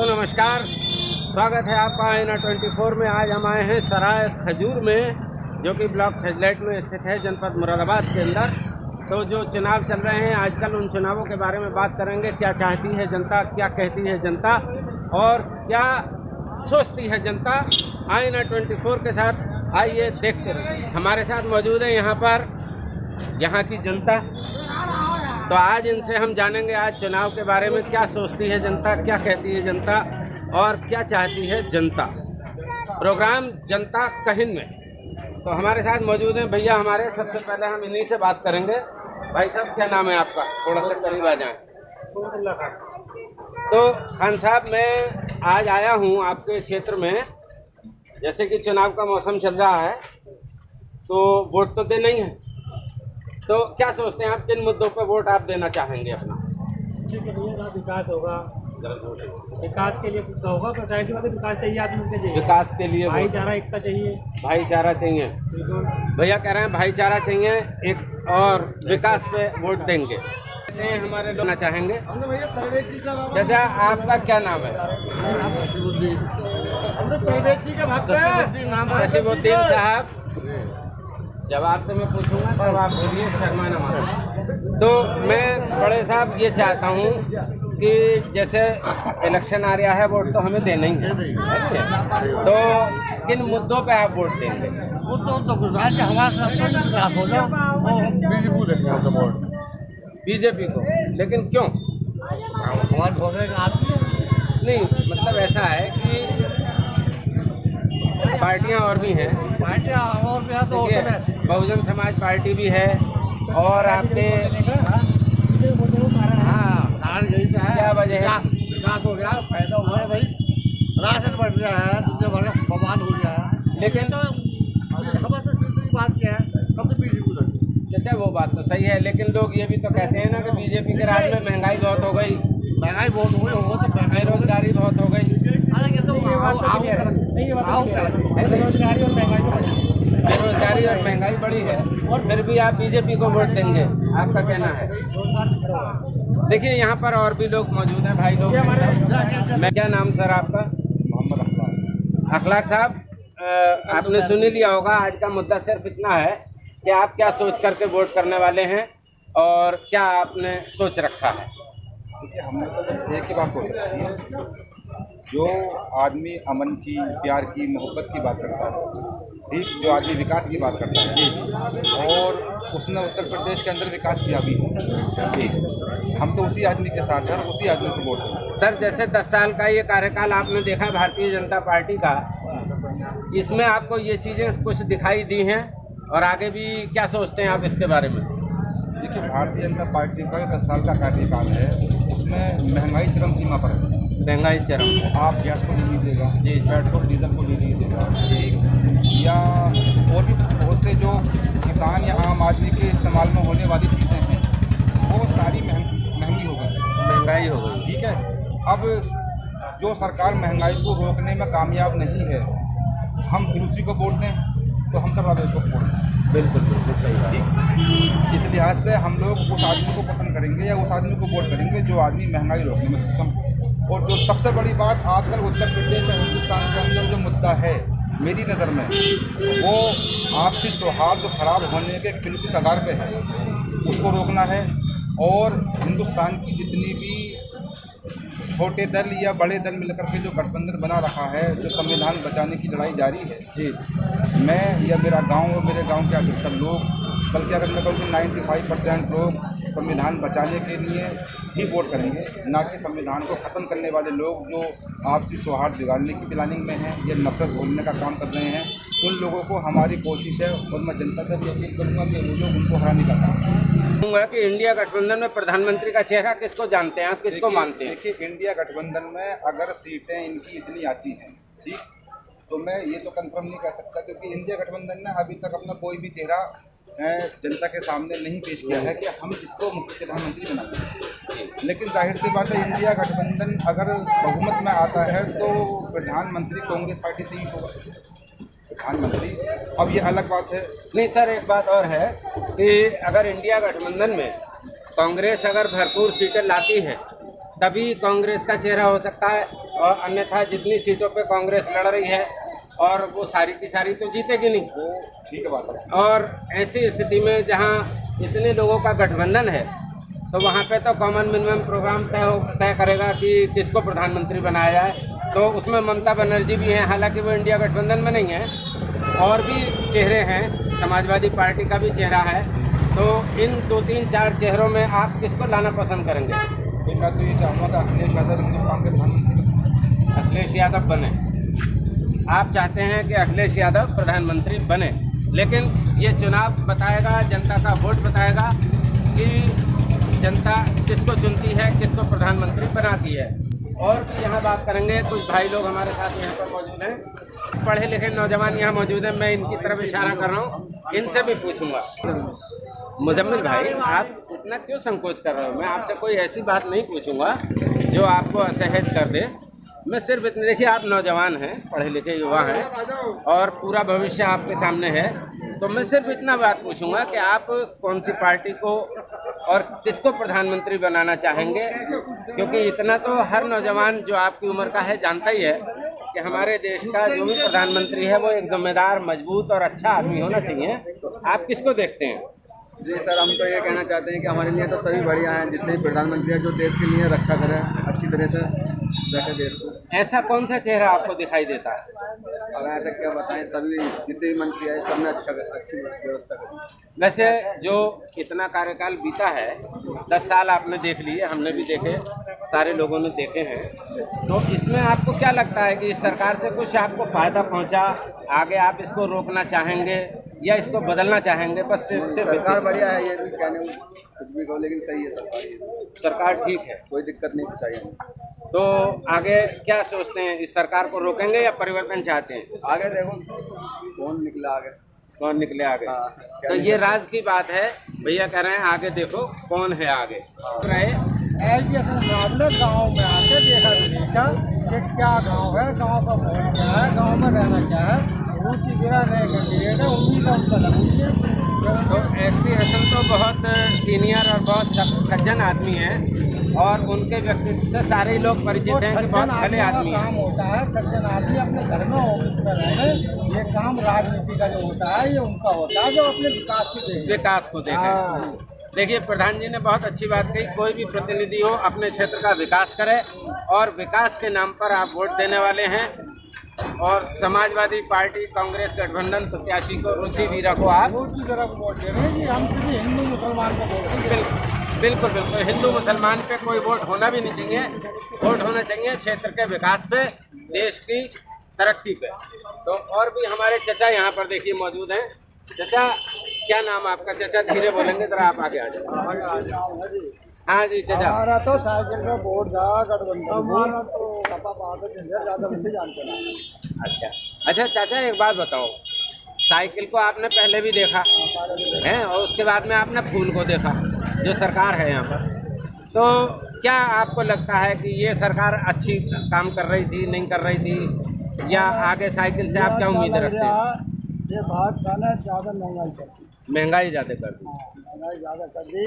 दोस्तों नमस्कार, स्वागत है आपका आईना 24 में। आज हम आए हैं सराय खजूर में, जो कि ब्लॉक सजलेट में स्थित है, जनपद मुरादाबाद के अंदर। तो जो चुनाव चल रहे हैं आजकल, उन चुनावों के बारे में बात करेंगे। क्या चाहती है जनता, क्या कहती है जनता और क्या सोचती है जनता। आईना 24 के साथ आइए देखते रहिए। हमारे साथ मौजूद है यहाँ पर यहाँ की जनता। तो आज इनसे हम जानेंगे आज चुनाव के बारे में, क्या सोचती है जनता, क्या कहती है जनता और क्या चाहती है जनता। प्रोग्राम जनता कहिन में। तो हमारे साथ मौजूद हैं भैया हमारे। सबसे पहले हम इन्हीं से बात करेंगे। भाई साहब, क्या नाम है आपका? थोड़ा सा करीब आ जाएं। तो खान साहब, मैं आज आया हूँ आपके क्षेत्र में। जैसे कि चुनाव का मौसम चल रहा है, तो वोट तो देना ही है। तो क्या सोचते हैं आप, किन मुद्दों पर वोट आप देना चाहेंगे अपना? ठीक है भैया, विकास होगा, विकास के लिए होगा। सोसाइटी में विकास चाहिए, आदमी को चाहिए विकास के लिए भाईचारा, एकता चाहिए। भाईचारा चाहिए। भैया कह रहे हैं भाईचारा चाहिए एक, और विकास पे वोट देंगे। हमारे लोग चाहेंगे। चाचा, आपका क्या नाम है? नसीबुद्दीन साहब। जब आपसे मैं पूछूंगा तब आप बोलिए, शर्मा न मानो। तो मैं बड़े साहब ये चाहता हूँ कि जैसे इलेक्शन आ रहा है, वोट तो हमें देना ही है। अच्छा, तो किन मुद्दों पे आप वोट देंगे? बीजेपी को। लेकिन क्यों? नहीं, मतलब ऐसा है कि पार्टियां और भी हैं। तो बहुजन समाज पार्टी भी है, और आपके क्या वजह है? विकास हो गया, फायदा हुआ है भाई, राशन बढ़ गया है, दूसरे वर्ग बवाल हो गया है। लेकिन तो हमारे तो सिर्फ बात क्या है, कब तो बीजेपी को। चाचा, वो बात तो सही है, लेकिन लोग ये भी तो कहते हैं ना कि बीजेपी के राज में महंगाई बहुत हो गई। महंगाई बहुत हो गई, हो तो बेरोजगारी बहुत हो गई। बेरोजगारी और महंगाई बढ़ी है, और फिर भी आप बीजेपी को वोट देंगे, आपका कहना है? देखिए, यहाँ पर और भी लोग मौजूद हैं, भाई लोग। मैं, क्या नाम सर आपका? मोहम्मद अखलाक साहब, आपने सुन ही लिया होगा। आज का मुद्दा सिर्फ इतना है कि आप क्या सोच करके वोट करने वाले हैं और क्या आपने सोच रखा है। देखिए, हमने तो बस एक ही बात सोच रखी है। जो आदमी अमन की, प्यार की, मोहब्बत की बात करता है, ठीक, जो आदमी विकास की बात करता है, और उसने उत्तर प्रदेश के अंदर विकास किया भी है, ठीक, हम तो उसी आदमी के साथ हैं, उसी आदमी को वोट देंगे। सर, जैसे 10 साल का ये कार्यकाल आपने देखा भारतीय जनता पार्टी का, इसमें आपको ये चीज़ें कुछ दिखाई दी हैं, और आगे भी क्या सोचते हैं आप इसके बारे में? देखिए, भारतीय जनता पार्टी का 10 साल का कार्यकाल है, उसमें महंगाई चरम सीमा पर है। महंगाई चरम। आप गैस को ले लीजिएगा जी, पेट्रोल डीजल को ले लीजिएगा, या और भी बहुत से जो किसान या आम आदमी के इस्तेमाल में होने वाली चीज़ें हैं, वो सारी महंगी हो गई। महंगाई हो गई। ठीक है। अब जो सरकार महंगाई को रोकने में कामयाब नहीं है, हम फिर उसी को वोट दें तो हम सब को वोट दें। बिल्कुल बिल्कुल सही बात। ठीक, इस लिहाज से हम लोग उस आदमी को पसंद करेंगे या उस आदमी को वोट करेंगे जो आदमी महंगाई रोकने में सक्षम है। और जो सबसे बड़ी बात आजकल उत्तर प्रदेश और हिंदुस्तान के अंदर जो मुद्दा है मेरी नज़र में, वो आपसी सौहार्द खराब होने के बिल्कुल कगार पे है। उसको रोकना है, और हिंदुस्तान की जितनी भी छोटे दल या बड़े दल मिलकर के जो गठबंधन बना रखा है, जो संविधान बचाने की लड़ाई जारी है, जी, मैं या मेरा गांव और मेरे गांव के अधिकतर लोग, बल्कि अगर मैं कहूँ कि 95% लोग संविधान बचाने के लिए ही वोट करेंगे, ना कि संविधान को ख़त्म करने वाले लोग जो आपसी सौहार्द बिगाड़ने की प्लानिंग में हैं या नफरत बोलने का काम कर रहे हैं। उन लोगों को हमारी कोशिश है, और मैं जनता से भी अपील करूँगा कि वो लोग उनको हराने का काम कहूँगा कि इंडिया गठबंधन में प्रधानमंत्री का चेहरा किसको जानते हैं आप, किसको मानते हैं? देखिए, इंडिया गठबंधन में अगर सीटें इनकी इतनी आती हैं, ठीक, तो मैं ये तो कंफर्म नहीं कर सकता, क्योंकि इंडिया गठबंधन ने अभी तक अपना कोई भी चेहरा जनता के सामने नहीं पेश किया है कि हम इसको मुख्य प्रधानमंत्री बनाएंगे। लेकिन जाहिर सी बात है, इंडिया गठबंधन अगर बहुमत में आता है तो प्रधानमंत्री कांग्रेस पार्टी से ही होगा प्रधानमंत्री। अब ये अलग बात है। नहीं सर, एक बात और है कि अगर इंडिया गठबंधन में कांग्रेस अगर भरपूर सीटें लाती है, तभी कांग्रेस का चेहरा हो सकता है। और अन्यथा जितनी सीटों पे कांग्रेस लड़ रही है और वो सारी की सारी तो जीतेगी नहीं। ठीक है बात है। और ऐसी स्थिति में जहाँ इतने लोगों का गठबंधन है तो वहाँ पे तो कॉमन मिनिमम प्रोग्राम तय करेगा कि किसको प्रधानमंत्री बनाया जाए। तो उसमें ममता बनर्जी भी हैं, हालांकि वो इंडिया गठबंधन में नहीं है, और भी चेहरे हैं, समाजवादी पार्टी का भी चेहरा है। तो इन 2, 3, 4 चेहरों में आप किसको लाना पसंद करेंगे? मैं तो ये चाहूँगा कि अखिलेश यादव हिंदुस्तान के प्रधानमंत्री। अखिलेश यादव बने। आप चाहते हैं कि अखिलेश यादव प्रधानमंत्री बने, लेकिन ये चुनाव बताएगा, जनता का वोट बताएगा कि जनता किसको चुनती है, किसको प्रधानमंत्री बनाती है। और भी यहाँ बात करेंगे, कुछ भाई लोग हमारे साथ यहाँ पर मौजूद हैं, पढ़े लिखे नौजवान यहाँ मौजूद हैं, मैं इनकी तरफ इशारा कर रहा हूँ, इनसे भी पूछूंगा। मुजम्मिल भाई, आप इतना क्यों संकोच कर रहे हो? मैं आपसे कोई ऐसी बात नहीं पूछूंगा जो आपको असहज कर दे। मैं सिर्फ इतने, देखिए आप नौजवान हैं, पढ़े लिखे युवा हैं और पूरा भविष्य आपके सामने है, तो मैं सिर्फ इतना बात पूछूंगा कि आप कौन सी पार्टी को और किसको प्रधानमंत्री बनाना चाहेंगे, क्योंकि इतना तो हर नौजवान जो आपकी उम्र का है जानता ही है कि हमारे देश का जो भी प्रधानमंत्री है वो एक जिम्मेदार, मजबूत और अच्छा आदमी होना चाहिए। तो आप किसको देखते हैं? जी सर, हम तो ये कहना चाहते हैं कि हमारे लिए तो सभी बढ़िया हैं, जितने भी प्रधानमंत्री हैं जो देश के लिए रक्षा करें, अच्छी तरह से रखें देश को। ऐसा कौन सा चेहरा आपको दिखाई देता है? अब ऐसा क्या बताएं, सभी जितने भी मंत्री हैं सब ने अच्छी व्यवस्था करी। वैसे जो इतना कार्यकाल बीता है, 10 साल आपने देख लिए, हमने भी देखे, सारे लोगों ने देखे हैं, तो इसमें आपको क्या लगता है कि इस सरकार से कुछ आपको फ़ायदा पहुंचा? आगे आप इसको रोकना चाहेंगे या इसको बदलना चाहेंगे? बस सरकार बढ़िया है, ये भी कहने कुछ भी कहो, लेकिन सही है सरकार ठीक है, कोई दिक्कत नहीं चाहिए। तो आगे क्या सोचते हैं, इस सरकार को रोकेंगे या परिवर्तन चाहते हैं? आगे देखो कौन निकला आगे, कौन निकले आगे। हाँ, तो ये राज की बात है, भैया कह रहे हैं आगे देखो कौन है आगे। रहे ऐसे मुकाबले गाँव में आके देखा कि क्या गाँव है, गाँव का माहौल क्या है, गाँव में रहना क्या है, ऊँची गिरा नए कैंडिडेट है, उम्मीद है उनका लगूंगी। तो एसटी हसन तो बहुत सीनियर और बहुत सज्जन आदमी हैं और उनके व्यक्तित्व से सारे लोग परिचित हैं कि बहुत भले आदमी काम होता है, सज्जन आदमी अपने घर में ऑफिस में रहे, ये काम राजनीति का जो होता है ये उनका होता है जो अपने विकास को देखे। देखिए प्रधान जी ने बहुत अच्छी बात कही, कोई भी प्रतिनिधि हो अपने क्षेत्र का विकास करे और विकास के नाम पर आप वोट देने वाले हैं और समाजवादी पार्टी कांग्रेस गठबंधन प्रत्याशी को रुचि वीरा को आप रुचि वीरा को वोट दे रहे हैं कि हम किसी हिंदू मुसलमान को वोट देंगे। बिल्कुल बिल्कुल, हिंदू मुसलमान पे कोई वोट होना भी नहीं चाहिए, वोट होना चाहिए क्षेत्र के विकास पे, देश की तरक्की पे। तो और भी हमारे चचा यहाँ पर देखिए मौजूद हैं। चचा क्या नाम आपका? चचा धीरे बोलेंगे जरा, आप आगे आ जाओ। हाँ जी चचा। हमारा तो साइकिल का वोट था गठबंधन, हमारा तो सपा बात ज़्यादा नहीं जानते ना। अच्छा चाचा एक बात बताओ, साइकिल को आपने पहले भी देखा है और उसके बाद में आपने फूल को देखा, जो सरकार है यहाँ पर, तो क्या आपको लगता है कि ये सरकार अच्छी काम कर रही थी, नहीं कर रही थी, या आगे साइकिल से आप क्या उम्मीद रखते हैं? ये बात खाना ज़्यादा महंगाई कर दी, महंगाई ज़्यादा कर दी। महंगाई ज़्यादा कर दी,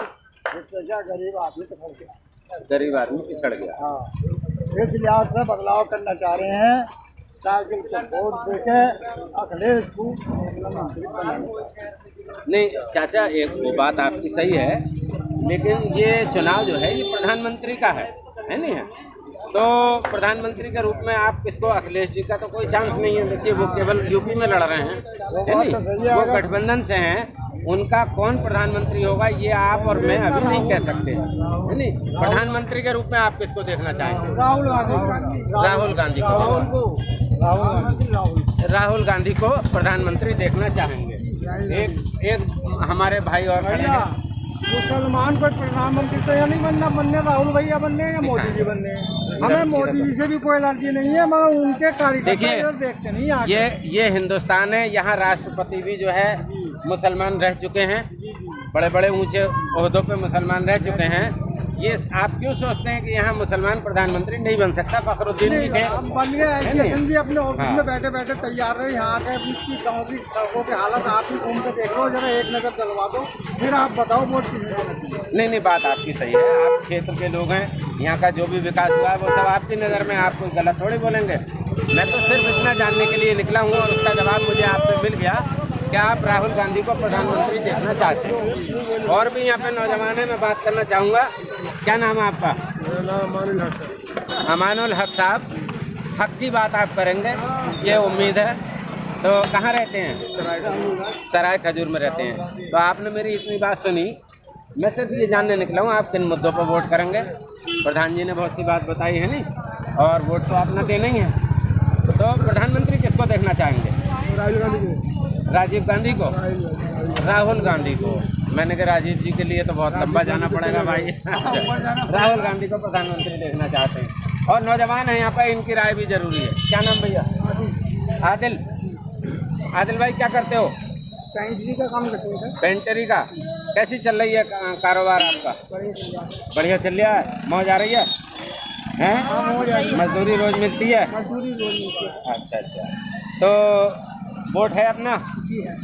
इससे क्या गरीब आदमी पिछड़ गया, गरीब आदमी पिछड़ गया। हाँ, इस लिहाज से बदलाव करना चाह रहे हैं, साइकिल को वोट देके अखिलेश को मुख्यमंत्री बनाने। नहीं चाचा, एक वो बात आपकी सही है, लेकिन ये चुनाव जो है ये प्रधानमंत्री का है नहीं है? तो प्रधानमंत्री के रूप में आप किसको, अखिलेश जी का तो कोई चांस नहीं है। देखिए वो केवल यूपी में लड़ रहे हैं, है नहीं? वो गठबंधन से हैं, उनका कौन प्रधानमंत्री होगा ये आप और मैं अभी नहीं कह सकते, है नहीं? प्रधानमंत्री के रूप में आप किसको देखना चाहेंगे? राहुल गांधी को राहुल गांधी को प्रधानमंत्री देखना चाहेंगे। एक हमारे भाई और खड़े हैं। मुसलमान को प्रधानमंत्री तो या नहीं बनने राहुल भैया बनने या मोदी जी बनने, हमें मोदी जी से भी कोई एलर्जी नहीं है, मगर उनके कार्यकर्ता देखते नहीं आगे। ये हिंदुस्तान है, यहाँ राष्ट्रपति भी जो है मुसलमान रह चुके हैं, बड़े बड़े ऊंचे ओहदों पे मुसलमान रह चुके हैं। ये आप क्यों सोचते हैं कि यहाँ मुसलमान प्रधानमंत्री नहीं बन सकता? फखरुद्दीन भी थे। अब बन गए है एजुकेशन नहीं? जी अपने ऑफिस हाँ। में बैठे बैठे तैयार रहे। यहाँ के की गाँव की सड़कों की हालत आप ही घूम के देख लो, जरा एक नज़र डलवा दो, फिर आप बताओ वोट किसने देना चाहिए। नहीं, बात आपकी सही है। आप क्षेत्र के लोग हैं, यहाँ का जो भी विकास हुआ है वो सब आपकी नज़र में, आप कोई गलत थोड़ी बोलेंगे। मैं तो सिर्फ इतना जानने के लिए निकला हूँ और उसका जवाब मुझे आपसे मिल गया कि आप राहुल गांधी को प्रधानमंत्री देखना चाहते हैं। और भी यहाँ पे नौजवान है, मैं बात करना चाहूँगा। क्या नाम है आपका? अमानुल हक साहब, हक की बात आप करेंगे ये उम्मीद है। तो कहाँ रहते हैं? सराय खजूर में रहते हैं। तो आपने मेरी इतनी बात सुनी, मैं सिर्फ ये जानने निकला हूँ आप किन मुद्दों पर वोट करेंगे। प्रधान जी ने बहुत सी बात बताई है नहीं, और वोट तो अपना देना ही है। तो प्रधानमंत्री किसको देखना चाहेंगे? राजीव गांधी को, राहुल गांधी को। मैंने कहा राजीव जी के लिए तो बहुत लंबा जाना पड़ेगा भाई। राहुल गांधी को प्रधानमंत्री देखना चाहते हैं। और नौजवान है यहाँ पर, इनकी राय भी जरूरी है। क्या नाम भैया? आदिल। आदिल भाई क्या करते हो? पेंट्री का काम करते हैं पेंटरी का। कैसी चल रही है कारोबार आपका? बढ़िया चल रहा है। मौज आ रही है? हैं? मजदूरी रोज मिलती है? मजदूरी रोज मिलती है। अच्छा। तो वोट है अपना? जी है।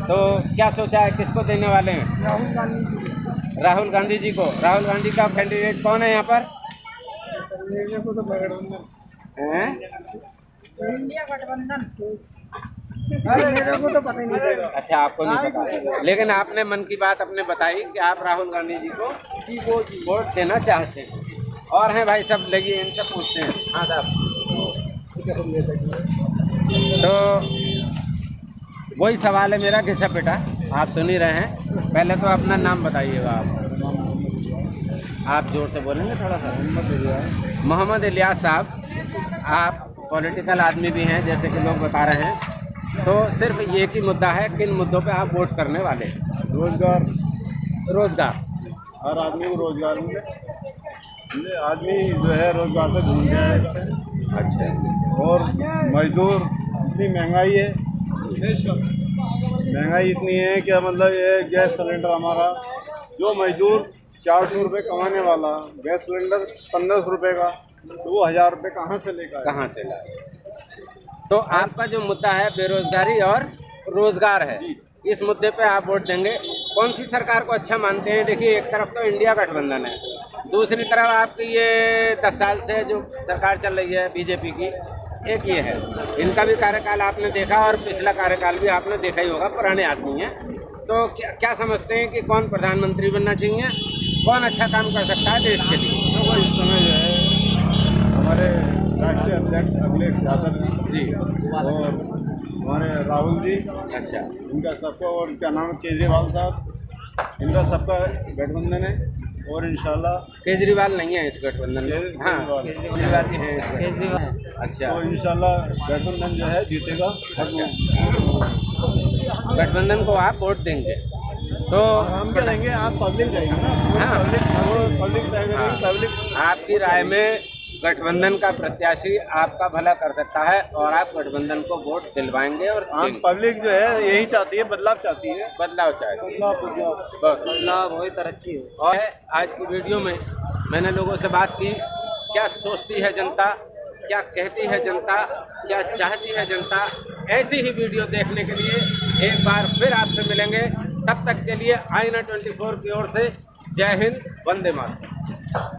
तो क्या सोचा है, किसको देने वाले हैं? राहुल गांधी जी। राहुल गांधी जी को। राहुल गांधी का कैंडिडेट कौन है यहाँ पर? मेरे को तो गठबंधन, हैं? इंडिया गठबंधन। मेरे को तो पता ही नहीं। अच्छा, आपको नहीं पता, लेकिन आपने मन की बात अपने बताई कि आप राहुल गांधी जी को वोट देना चाहते हैं। और हैं भाई सब, लगी इनसे पूछते हैं। हाँ साहब, तो वही सवाल है मेरा, घिसा पिटा आप सुन ही रहे हैं। पहले तो अपना नाम बताइएगा। आप जोर से बोलेंगे थोड़ा सा? मोहम्मद इलियास साहब, आप पॉलिटिकल आदमी भी हैं जैसे कि लोग बता रहे हैं। तो सिर्फ ये ही मुद्दा है, किन मुद्दों पे आप वोट करने वाले हैं? रोजगार। हर आदमी को रोजगार मिले। आदमी जो है रोजगार से ढूंढ रहा है। अच्छा। और मजदूर, इतनी महंगाई है, महंगाई इतनी है कि मतलब ये गैस सिलेंडर हमारा, जो मजदूर 400 रुपये कमाने वाला, गैस सिलेंडर 1500 रुपये का, तो वो 1000 रुपये कहाँ से लेकर? कहाँ से लाए? तो आपका जो मुद्दा है बेरोजगारी और रोजगार है, इस मुद्दे पे आप वोट देंगे। कौन सी सरकार को अच्छा मानते हैं? देखिए, एक तरफ तो इंडिया गठबंधन है, दूसरी तरफ आपकी ये 10 साल से जो सरकार चल रही है बीजेपी की, एक ये है। इनका भी कार्यकाल आपने देखा और पिछला कार्यकाल भी आपने देखा ही होगा, पुराने आदमी हैं। तो क्या समझते हैं कि कौन प्रधानमंत्री बनना चाहिए, कौन अच्छा काम कर सकता है देश के लिए? तो इस समय जो है हमारे राष्ट्रीय अध्यक्ष अखिलेश यादव जी और हमारे राहुल जी, अच्छा, इनका सबका, और क्या नाम है केजरीवाल साहब, इनका सबका गठबंधन है। और इंशाल्लाह केजरीवाल नहीं है इस गठबंधन में। हाँ, केजरीवाल ही है इस गठबंधन। अच्छा, तो इंशाल्लाह गठबंधन जो है जीतेगा। अच्छा, गठबंधन को आप वोट देंगे? तो हम क्या देंगे? आप पब्लिक जाएंगे ना। हाँ। पब्लिक जाएगा, पब्लिक। आपकी राय में गठबंधन का प्रत्याशी आपका भला कर सकता है और आप गठबंधन को वोट दिलवाएंगे और हम पब्लिक जो है यही चाहती है, बदलाव चाहती है। बदलाव चाहती है। बदलाव हो, तरक्की हो। और आज की वीडियो में मैंने लोगों से बात की, क्या सोचती है जनता, क्या कहती है जनता, क्या चाहती है जनता। ऐसी ही वीडियो देखने के लिए एक बार फिर आपसे मिलेंगे। तब तक के लिए आईना 24 की ओर से जय हिंद, वंदे मातरम।